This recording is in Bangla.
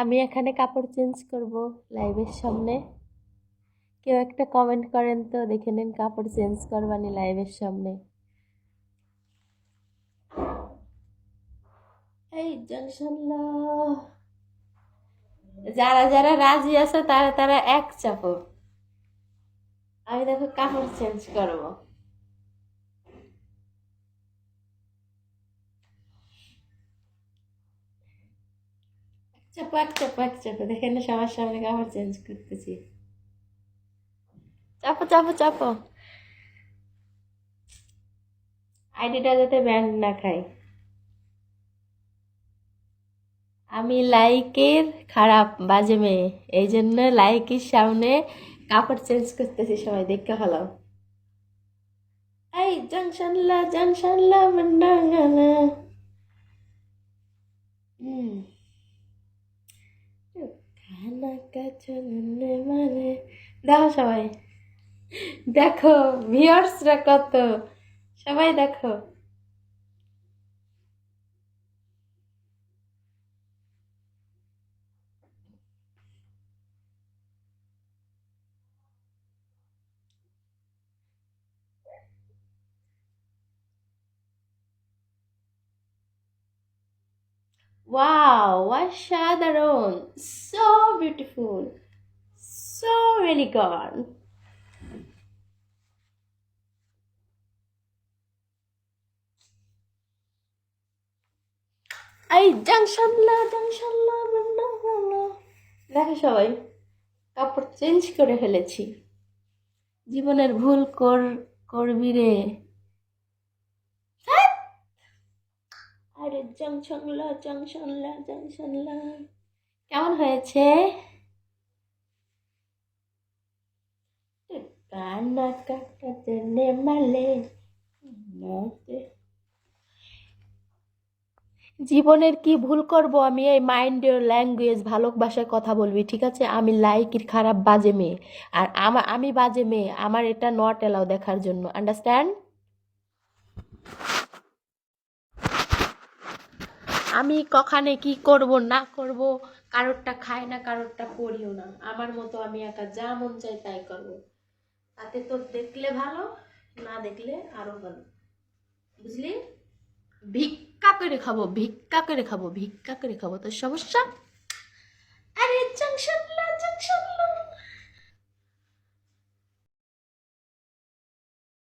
আমি এখানে কাপড় চেঞ্জ করব লাইভের সামনে। কেউ একটা কমেন্ট করেন তো, দেখে নিন কাপড় চেঞ্জ করবানি লাইভের সামনে। এই জংশন যারা যারা রাজি আছে তারা তারা এক চাপো। আমি দেখো কাপড় চেঞ্জ করব। চাপো এক চাপো এক চাপো, দেখে না সবার সামনে কাপড় চেঞ্জ করতেছি। চাপো চাপো চাপো, আইডিটা যাতে ব্যান্ড না খায়। আমি লাইকের খারাপ বাজে মেয়ে, এই জন্য লাইকের সামনে কাপড় চেঞ্জ করতেছি, সবাই দেখতে ভালো। এই জংশনলা মন্ডাঙ্গানা। খানা কাচনে মানে, দেখো সবাই, দেখো ভিউয়ার্সরা কত, সবাই দেখো। ওয়াও, অসাধারণ, সো বিউটিফুল, সো এলিগান্ট। এই জংশনলা দেখো সবাই, কাপড় চেঞ্জ করে ফেলেছি। জীবনের ভুল করবি রে। ধ্যাৎ! আরে জংশনলা কেমন হয়েছে? কানা কাটাতে নেমালে নাতে। জীবনের কি ভুল করব আমি? এই মাইন্ড ইওর ল্যাঙ্গুয়েজ, ভালোবাসায় কথা বলবি, ঠিক আছে? আমি লাইকির খারাপ বাজে মেয়ে, আর আমি বাজে মেয়ে, আমার এটা নট এলাও দেখার জন্য, আন্ডারস্ট্যান্ড? আমি কখানে কি করব না করব, কারোরটা খাই না, কারোরটা পড়িও না, আমার মতো আমি একা যা মন চাই তাই করব। তাতে তো দেখলে ভালো, না দেখলে আরো ভালো, বুঝলি? ভিক্ষা করে খাবো, ভিক্ষা করে খাবো, ভিক্ষা করে খাবো, তোর সমস্যা?